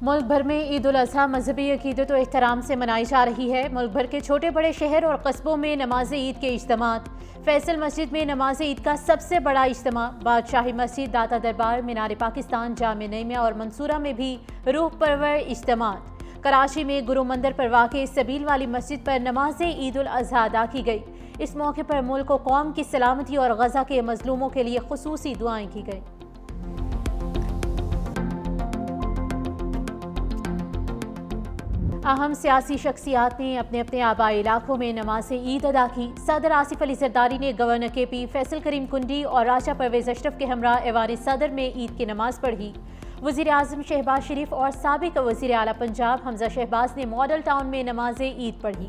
ملک بھر میں عید الاضحیٰ مذہبی عقیدت و احترام سے منائی جا رہی ہے۔ ملک بھر کے چھوٹے بڑے شہر اور قصبوں میں نماز عید کے اجتماعات۔ فیصل مسجد میں نماز عید کا سب سے بڑا اجتماع، بادشاہی مسجد، داتا دربار، مینار پاکستان، جامع نعیمیہ اور منصورہ میں بھی روح پرور اجتماعات۔ کراچی میں گرو مندر پر واقع سبیل والی مسجد پر نماز عید الاضحیٰ ادا کی گئی۔ اس موقع پر ملک و قوم کی سلامتی اور غزہ کے مظلوموں کے لیے خصوصی دعائیں کی گئیں۔ اہم سیاسی شخصیات نے اپنے اپنے آبائی علاقوں میں نماز عید ادا کی۔ صدر آصف علی زرداری نے گورنر کے پی فیصل کریم کنڈی اور راجہ پرویز اشرف کے ہمراہ ایوان صدر میں عید کی نماز پڑھی۔ وزیر اعظم شہباز شریف اور سابق وزیر اعلیٰ پنجاب حمزہ شہباز نے ماڈل ٹاؤن میں نماز عید پڑھی۔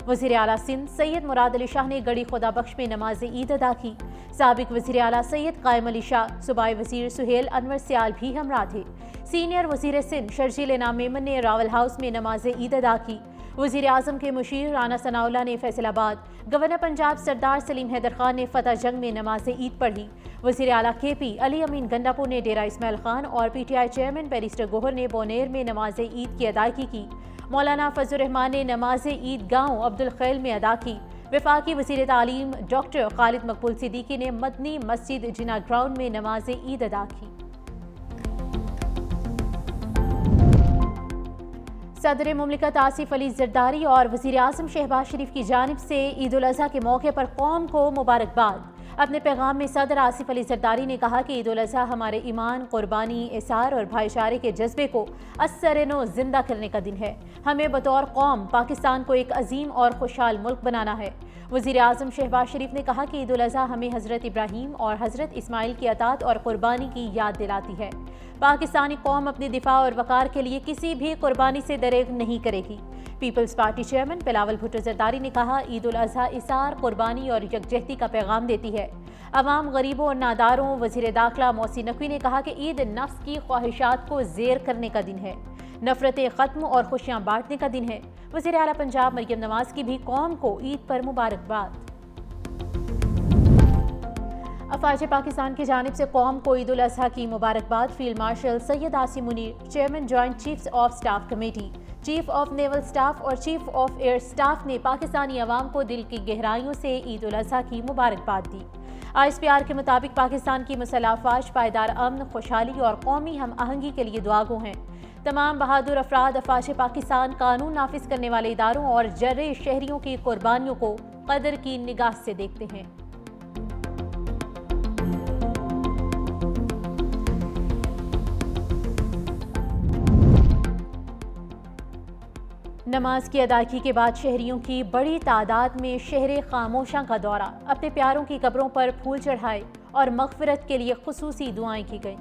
وزیر اعلیٰ سندھ سید مراد علی شاہ نے گڑھی خدا بخش میں نماز عید ادا کی۔ سابق وزیر اعلیٰ سید قائم علی شاہ، صوبائی وزیر سہیل انور سیال بھی ہمراہ تھے۔ سینئر وزیر سندھ شرجیل انعام میمن نے راول ہاؤس میں نماز عید ادا کی۔ وزیر اعظم کے مشیر رانا ثناءاللہ نے فیصل آباد، گورنر پنجاب سردار سلیم حیدر خان نے فتح جنگ میں نماز عید پڑھی۔ وزیر اعلیٰ کے پی علی امین گنڈاپور نے ڈیرہ اسماعیل خان اور P T I chairman barrister Gohar نے بونیر میں نماز عید کی ادائیگی کی۔ مولانا فضل الرحمان نے نماز عید گاؤں عبدالخیل میں ادا کی۔ وفاقی وزیر تعلیم ڈاکٹر خالد مقبول صدیقی نے مدنی مسجد جناح گراؤنڈ میں نماز عید ادا کی۔ صدر مملکت آصف علی زرداری اور وزیر اعظم شہباز شریف کی جانب سے عید الاضحیٰ کے موقع پر قوم کو مبارکباد۔ اپنے پیغام میں صدر آصف علی زرداری نے کہا کہ عید الاضحیٰ ہمارے ایمان، قربانی، اثار اور بھائی چارے کے جذبے کو ازسر نو زندہ کرنے کا دن ہے۔ ہمیں بطور قوم پاکستان کو ایک عظیم اور خوشحال ملک بنانا ہے۔ وزیر اعظم شہباز شریف نے کہا کہ عید الاضحیٰ ہمیں حضرت ابراہیم اور حضرت اسماعیل کی اطاعت اور قربانی کی یاد دلاتی ہے۔ پاکستانی قوم اپنی دفاع اور وقار کے لیے کسی بھی قربانی سے دریغ نہیں کرے گی۔ Peoples party chairman Bilawal Bhutto Zardari نے کہا عید الاضحیٰ اثار، قربانی اور یکجہتی کا پیغام دیتی ہے۔ عوام، غریبوں اور ناداروں۔ وزیر داخلہ محسن نقوی نے کہا کہ عید نفس کی خواہشات کو زیر کرنے کا دن ہے، نفرتیں ختم اور خوشیاں بانٹنے کا دن ہے۔ وزیر اعلیٰ پنجاب مریم نواز کی بھی قوم کو عید پر مبارکباد۔ افواج پاکستان کی جانب سے قوم کو عید الاضحیٰ کی مبارکباد۔ Field marshal Syed Asim Munir, chairman joint chiefs of staff committee, chief of naval staff اور چیف آف ایئر سٹاف نے پاکستانی عوام کو دل کی گہرائیوں سے عید الاضحیٰ کی مبارکباد دی۔ ISPR کے مطابق پاکستان کی مسلح افواج پائیدار امن، خوشحالی اور قومی ہم آہنگی کے لیے دعا گو ہیں۔ تمام بہادر افراد افواج پاکستان قانون نافذ کرنے والے اداروں اور جرے شہریوں کی قربانیوں کو قدر کی نگاہ سے دیکھتے ہیں۔ نماز کی ادائیگی کے بعد شہریوں کی بڑی تعداد میں شہر خاموشاں کا دورہ، اپنے پیاروں کی قبروں پر پھول چڑھائے اور مغفرت کے لیے خصوصی دعائیں کی گئیں۔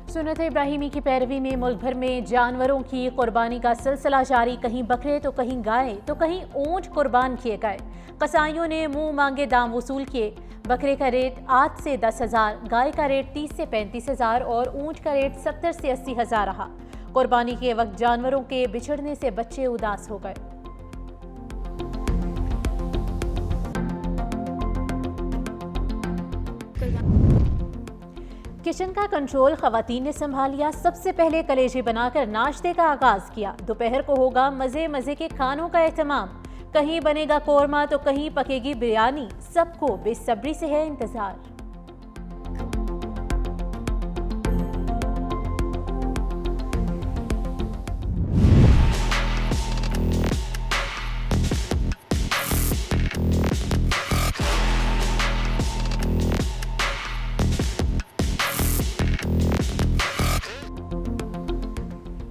سنت ابراہیمی کی پیروی میں ملک بھر میں جانوروں کی قربانی کا سلسلہ جاری۔ کہیں بکرے تو کہیں گائے تو کہیں اونٹ قربان کیے گئے۔ قصائیوں نے منہ مانگے دام وصول کیے۔ بکرے کا ریٹ 8 سے 10,000، گائے کا ریٹ 30 سے 35,000 اور اونٹ کا ریٹ 70 سے 80,000 رہا۔ قربانی کے وقت جانوروں کے بچھڑنے سے بچے اداس ہو گئے۔ کچن کا کنٹرول خواتین نے سنبھالیا۔ سب سے پہلے کلیجے بنا کر ناشتے کا آغاز کیا۔ دوپہر کو ہوگا مزے مزے کے کھانوں کا اہتمام۔ کہیں بنے گا قورمہ تو کہیں پکے گی بریانی۔ سب کو بے صبری سے ہے انتظار۔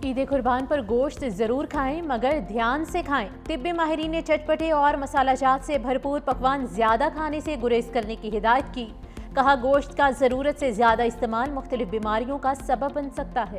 عید قربان پر گوشت ضرور کھائیں مگر دھیان سے کھائیں۔ طبی ماہرین نے چٹپٹے اور مسالہ جات سے بھرپور پکوان زیادہ کھانے سے گریز کرنے کی ہدایت کی۔ کہا گوشت کا ضرورت سے زیادہ استعمال مختلف بیماریوں کا سبب بن سکتا ہے۔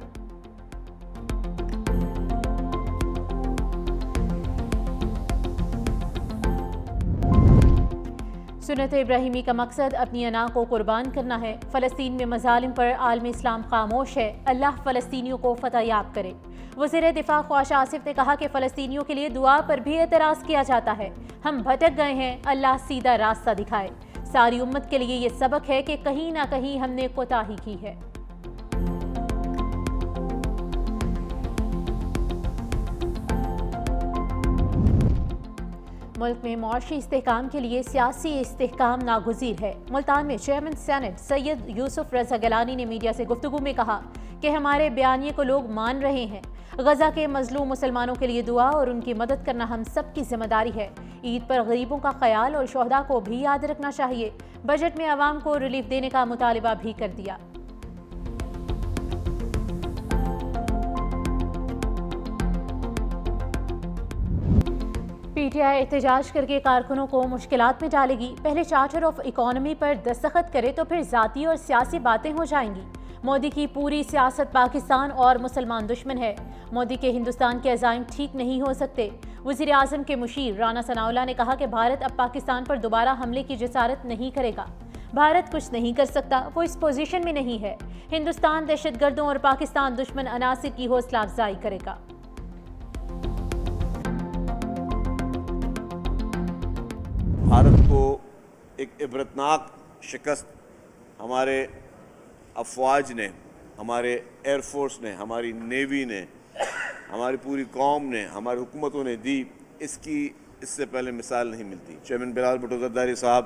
سنت ابراہیمی کا مقصد اپنی انا کو قربان کرنا ہے۔ فلسطین میں مظالم پر عالم اسلام خاموش ہے۔ اللہ فلسطینیوں کو فتح یاب کرے۔ وزیر دفاع خواجہ آصف نے کہا کہ فلسطینیوں کے لیے دعا پر بھی اعتراض کیا جاتا ہے۔ ہم بھٹک گئے ہیں، اللہ سیدھا راستہ دکھائے۔ ساری امت کے لیے یہ سبق ہے کہ کہیں نہ کہیں ہم نے کوتاہی کی ہے۔ ملک میں معاشی استحکام کے لیے سیاسی استحکام ناگزیر ہے۔ ملتان میں چیئرمین سینٹ سید یوسف رضا گیلانی نے میڈیا سے گفتگو میں کہا کہ ہمارے بیانیے کو لوگ مان رہے ہیں۔ غزہ کے مظلوم مسلمانوں کے لیے دعا اور ان کی مدد کرنا ہم سب کی ذمہ داری ہے۔ عید پر غریبوں کا خیال اور شہداء کو بھی یاد رکھنا چاہیے۔ بجٹ میں عوام کو ریلیف دینے کا مطالبہ بھی کر دیا۔ پی ٹی آئی احتجاج کر کے کارکنوں کو مشکلات میں ڈالے گی۔ پہلے چارٹر آف اکانومی پر دستخط کرے تو پھر ذاتی اور سیاسی باتیں ہو جائیں گی۔ مودی کی پوری سیاست پاکستان اور مسلمان دشمن ہے۔ مودی کے ہندوستان کے عزائم ٹھیک نہیں ہو سکتے۔ وزیر اعظم کے مشیر رانا ثناءاللہ نے کہا کہ بھارت اب پاکستان پر دوبارہ حملے کی جسارت نہیں کرے گا۔ بھارت کچھ نہیں کر سکتا، وہ اس پوزیشن میں نہیں ہے۔ ہندوستان دہشت گردوں اور پاکستان دشمن عناصر کی حوصلہ افزائی کرے گا۔ بھارت کو ایک عبرتناک شکست ہمارے افواج نے، ہمارے ایئر فورس نے، ہماری نیوی نے، ہماری پوری قوم نے، ہماری حکومتوں نے دی، اس سے پہلے مثال نہیں ملتی۔ چیئرمین بلال بھٹو زرداری صاحب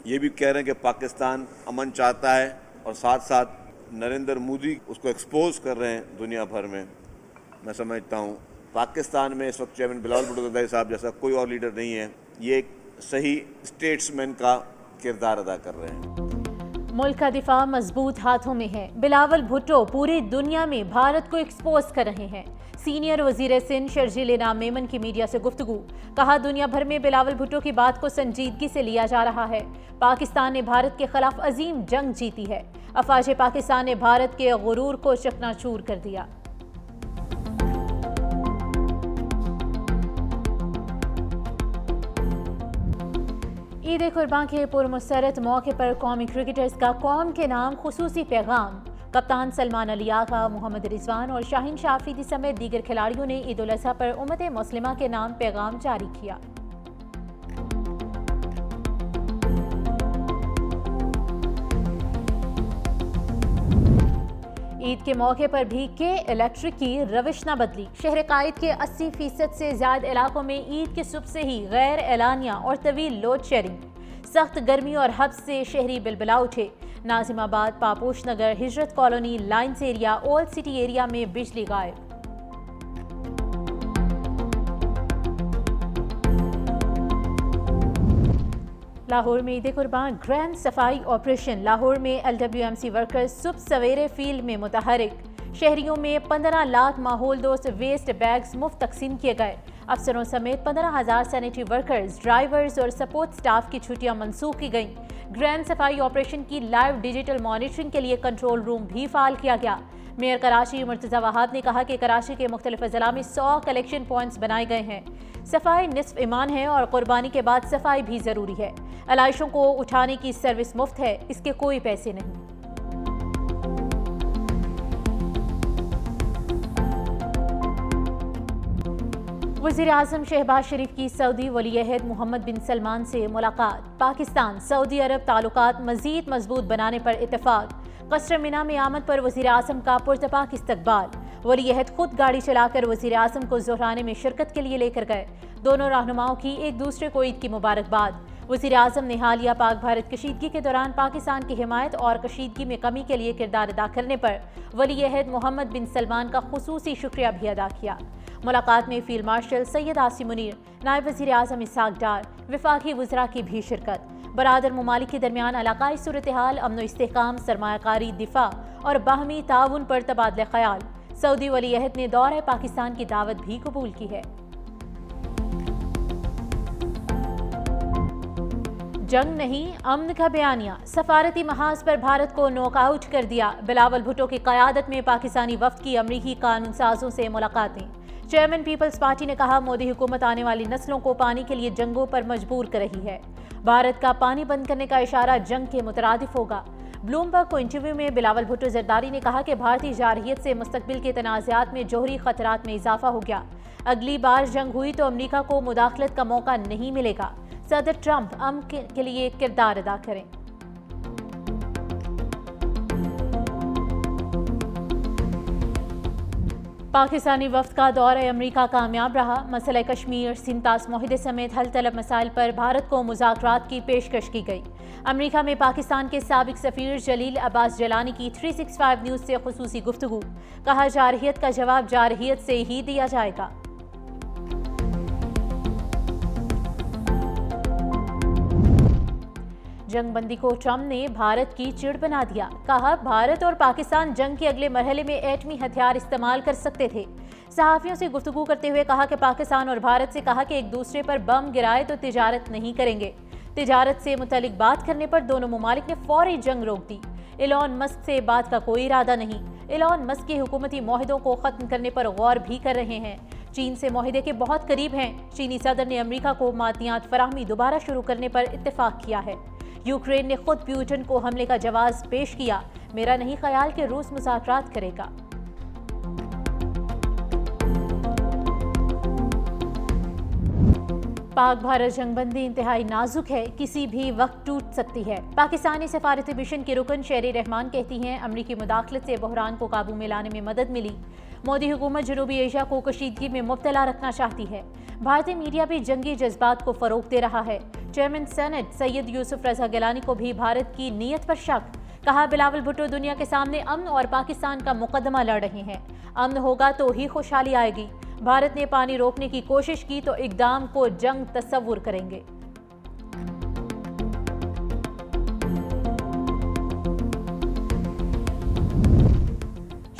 یہ بھی کہہ رہے ہیں کہ پاکستان امن چاہتا ہے اور ساتھ ساتھ نریندر مودی اس کو ایکسپوز کر رہے ہیں دنیا بھر میں۔ میں سمجھتا ہوں پاکستان میں اس وقت چیئرمین بلال بھٹو زرداری صاحب جیسا کوئی اور لیڈر نہیں ہے۔ یہ ایک صحیح اسٹیٹس مین کا کردار ادا کر رہے ہیں۔ ملک کا دفاع مضبوط ہاتھوں میں ہے۔ بلاول بھٹو پوری دنیا میں بھارت کو ایکسپوز کر رہے ہیں۔ سینئر وزیر سندھ شرجیل انعام میمن کی میڈیا سے گفتگو، کہا دنیا بھر میں بلاول بھٹو کی بات کو سنجیدگی سے لیا جا رہا ہے۔ پاکستان نے بھارت کے خلاف عظیم جنگ جیتی ہے۔ افواج پاکستان نے بھارت کے غرور کو چکنا چور کر دیا۔ عید قربان کے پرمسرت موقع پر قومی کرکٹرز کا قوم کے نام خصوصی پیغام۔ کپتان سلمان علی آغا، محمد رضوان اور شاہین شاہ آفریدی سمیت دیگر کھلاڑیوں نے عید الاضحیٰ پر امت مسلمہ کے نام پیغام جاری کیا۔ عید کے موقع پر بھی کے الیکٹرک کی روش نہ بدلی۔ شہر قائد کے 80% سے زیادہ علاقوں میں عید کے صبح سے ہی غیر اعلانیہ اور طویل لوڈ شیڈنگ۔ سخت گرمی اور حبس سے شہری بلبلا اٹھے۔ ناظم آباد، پاپوش نگر، ہجرت colony, lines area, old city area میں بجلی غائب۔ لاہور میں عید قربان گرینڈ صفائی آپریشن۔ لاہور میں LWMC ورکرز صبح سویرے فیلڈ میں متحرک۔ شہریوں میں 15 لاکھ ماحول دوست ویسٹ بیگز مفت تقسیم کیے گئے۔ افسروں سمیت 15,000 سینیٹری ورکرز، ڈرائیورز اور سپورٹ سٹاف کی چھٹیاں منسوخ کی گئیں۔ گرینڈ صفائی آپریشن کی لائیو ڈیجیٹل مانیٹرنگ کے لیے کنٹرول روم بھی فعال کیا گیا۔ میئر کراچی مرتضی وہاب نے کہا کہ کراچی کے مختلف اضلاع میں 100 کلیکشن پوائنٹس بنائے گئے ہیں۔ صفائی نصف ایمان ہے اور قربانی کے بعد صفائی بھی ضروری ہے۔ علائشوں کو اٹھانے کی سروس مفت ہے، اس کے کوئی پیسے نہیں۔ وزیر اعظم شہباز شریف کی سعودی ولی عہد محمد بن سلمان سے ملاقات۔ پاکستان سعودی عرب تعلقات مزید مضبوط بنانے پر اتفاق۔ قصر مینا میں آمد پر وزیر اعظم کا پرتپاک استقبال۔ ولی عہد خود گاڑی چلا کر وزیر اعظم کو زہرانے میں شرکت کے لیے لے کر گئے۔ دونوں رہنماؤں کی ایک دوسرے کو عید کی مبارکباد۔ وزیر اعظم نے حالیہ پاک بھارت کشیدگی کے دوران پاکستان کی حمایت اور کشیدگی میں کمی کے لیے کردار ادا کرنے پر ولی عہد محمد بن سلمان کا خصوصی شکریہ بھی ادا کیا۔ ملاقات میں فیلڈ مارشل سید عاصم منیر، نائب وزیر اعظم اسحاق ڈار، وفاقی وزراء کی بھی شرکت۔ برادر ممالک کے درمیان علاقائی صورتحال، امن و استحکام، سرمایہ کاری، دفاع اور باہمی تعاون پر تبادلہ خیال۔ سعودی ولی عہد نے دورہ پاکستان کی دعوت بھی قبول کی ہے۔ جنگ نہیں، امن کا بیانیہ۔ سفارتی محاذ پر بھارت کو نوک آؤٹ کر دیا۔ بلاول بھٹو کی قیادت میں پاکستانی وفد کی امریکی قانون سازوں سے ملاقاتیں۔ چیئرمین پیپلز پارٹی نے کہا مودی حکومت آنے والی نسلوں کو پانی کے لیے جنگوں پر مجبور کر رہی ہے۔ بھارت کا پانی بند کرنے کا اشارہ جنگ کے مترادف ہوگا۔ بلومبرگ کو انٹرویو میں بلاول بھٹو زرداری نے کہا کہ بھارتی جارحیت سے مستقبل کے تنازعات میں جوہری خطرات میں اضافہ ہو گیا۔ اگلی بار جنگ ہوئی تو امریکہ کو مداخلت کا موقع نہیں ملے گا۔ صدر ٹرمپ امن کے لیے کردار ادا کریں۔ پاکستانی وفد کا دورہ امریکہ کامیاب رہا۔ مسئلہ کشمیر، سنتاس معاہدے سمیت حل طلب مسائل پر بھارت کو مذاکرات کی پیشکش کی گئی۔ امریکہ میں پاکستان کے سابق سفیر جلیل عباس جیلانی کی 365 نیوز سے خصوصی گفتگو، کہا جارحیت کا جواب جارحیت سے ہی دیا جائے گا۔ جنگ بندی کو ٹرمپ نے بھارت کی چڑ بنا دیا، کہا بھارت اور پاکستان جنگ کے اگلے مرحلے میں ایٹمی ہتھیار استعمال کر سکتے تھے۔ صحافیوں سے گفتگو کرتے ہوئے کہا کہ پاکستان اور بھارت سے کہا کہ ایک دوسرے پر بم گرائے تو تجارت نہیں کریں گے۔ تجارت سے متعلق بات کرنے پر دونوں ممالک نے فوری جنگ روک دی۔ ایلون مسک سے بات کا کوئی ارادہ نہیں۔ ایلون مسک کے حکومتی معاہدوں کو ختم کرنے پر غور بھی کر رہے ہیں۔ چین سے معاہدے کے بہت قریب ہیں۔ چینی صدر نے امریکہ کو معدنیات فراہمی دوبارہ شروع کرنے پر اتفاق کیا ہے۔ یوکرین نے خود پیوٹن کو حملے کا جواز پیش کیا۔ میرا نہیں خیال کہ روس مذاکرات کرے گا۔ پاک بھارت جنگ بندی انتہائی نازک ہے، کسی بھی وقت ٹوٹ سکتی ہے۔ پاکستانی سفارتی مشن کی رکن شہری رحمان کہتی ہیں امریکی مداخلت سے بحران کو قابو میں لانے میں مدد ملی۔ مودی حکومت جنوبی ایشیا کو کشیدگی میں مبتلا رکھنا چاہتی ہے۔ بھارتی میڈیا بھی جنگی جذبات کو فروغ دے رہا ہے۔ چیئرمین سینٹ سید یوسف رضا گیلانی کو بھی بھارت کی نیت پر شک، کہا بلاول بھٹو دنیا کے سامنے امن اور پاکستان کا مقدمہ لڑ رہے ہیں۔ امن ہوگا تو ہی خوشحالی آئے گی۔ بھارت نے پانی روکنے کی کوشش کی تو اقدام کو جنگ تصور کریں گے۔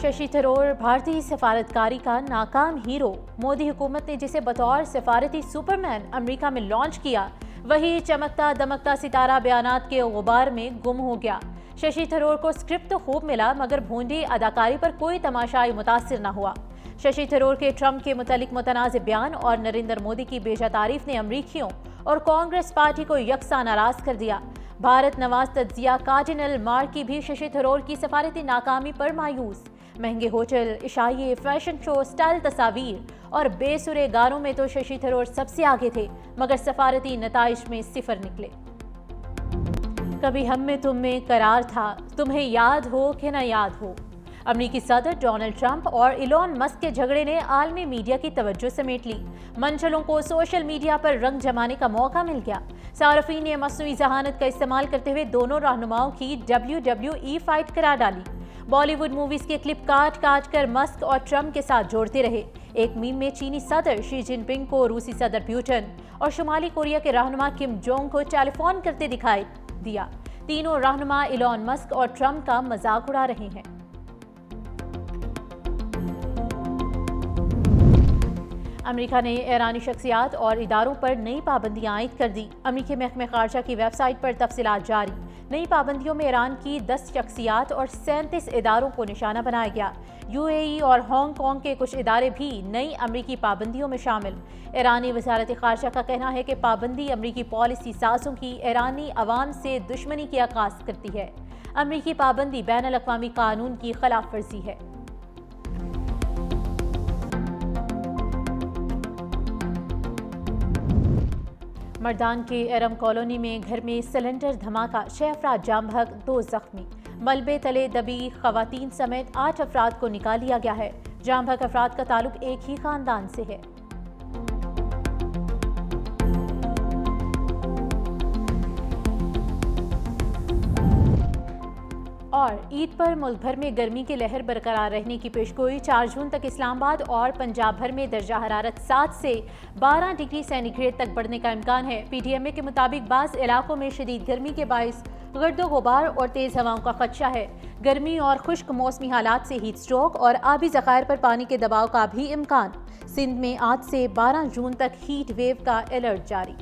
ششی تھرور بھارتی سفارتکاری کا ناکام ہیرو۔ مودی حکومت نے جسے بطور سفارتی سپرمین امریکہ میں لانچ کیا، وہی چمکتا دمکتا ستارہ بیانات کے غبار میں گم ہو گیا۔ ششی تھرور کو اسکرپٹ تو خوب ملا مگر بھونڈی اداکاری پر کوئی تماشائی متاثر نہ ہوا۔ ششی تھرور کے ٹرمپ کے متعلق متنازع بیان اور نریندر مودی کی بے جا تعریف نے امریکیوں اور کانگریس پارٹی کو یکساں ناراض کر دیا۔ بھارت نواز تجزیہ کارڈینل مارکی بھی ششی تھرور کی سفارتی ناکامی پر مایوس۔ مہنگے ہوٹل، عشائیے، فیشن شو، سٹائل تصاویر اور بے سرے گانوں میں تو ششی تھرور سب سے آگے تھے مگر سفارتی نتائج میں صفر نکلے۔ کبھی ہم میں تم میں قرار تھا، تمہیں یاد ہو کہ نہ یاد ہو۔ امریکی صدر ڈونلڈ ٹرمپ اور ایلون مسک کے جھگڑے نے عالمی میڈیا کی توجہ سمیٹ لی۔ منچلوں کو سوشل میڈیا پر رنگ جمانے کا موقع مل گیا۔ صارفین نے مصنوعی ذہانت کا استعمال کرتے ہوئے دونوں رہنماؤں کی WWE فائٹ قرار ڈالی۔ بالی ووڈ موویز کے کلپ کاٹ کاٹ کر مسک اور ٹرمپ کے ساتھ جوڑتے رہے۔ ایک میم میں چینی صدر شی جن پنگ کو روسی صدر پیوٹن اور شمالی کوریا کے رہنما کم جونگ کو ٹیلی فون کرتے دکھائی دیا۔ تینوں رہنما ایلون مسک اور ٹرمپ کا مذاق اڑا رہے ہیں۔ امریکہ نے ایرانی شخصیات اور اداروں پر نئی پابندیاں عائد کر دی۔ امریکی محکمہ خارجہ کی ویب سائٹ پر تفصیلات جاری۔ نئی پابندیوں میں ایران کی 10 شخصیات اور 37 اداروں کو نشانہ بنایا گیا۔ UAE اور ہانگ کانگ کے کچھ ادارے بھی نئی امریکی پابندیوں میں شامل۔ ایرانی وزارت خارجہ کا کہنا ہے کہ پابندی امریکی پالیسی سازوں کی ایرانی عوام سے دشمنی کی عکاس کرتی ہے۔ امریکی پابندی بین الاقوامی قانون کی خلاف ورزی ہے۔ مردان کے ایرم کالونی میں گھر میں سلنڈر دھماکہ، 6 افراد جاں بحق، 2 زخمی۔ ملبے تلے دبی خواتین سمیت 8 افراد کو نکال لیا گیا ہے۔ جاں بحق افراد کا تعلق ایک ہی خاندان سے ہے۔ اور عید پر ملک بھر میں گرمی کی لہر برقرار رہنے کی پیشگوئی۔ 4 جون تک اسلام آباد اور پنجاب بھر میں درجہ حرارت 7 سے 12 ڈگری سینٹی گریڈ تک بڑھنے کا امکان ہے۔ PDMA کے مطابق بعض علاقوں میں شدید گرمی کے باعث گرد و غبار اور تیز ہواؤں کا خدشہ ہے۔ گرمی اور خشک موسمی حالات سے ہیٹ اسٹروک اور آبی ذخائر پر پانی کے دباؤ کا بھی امکان۔ سندھ میں آج سے 12 جون تک ہیٹ ویو کا الرٹ جاری۔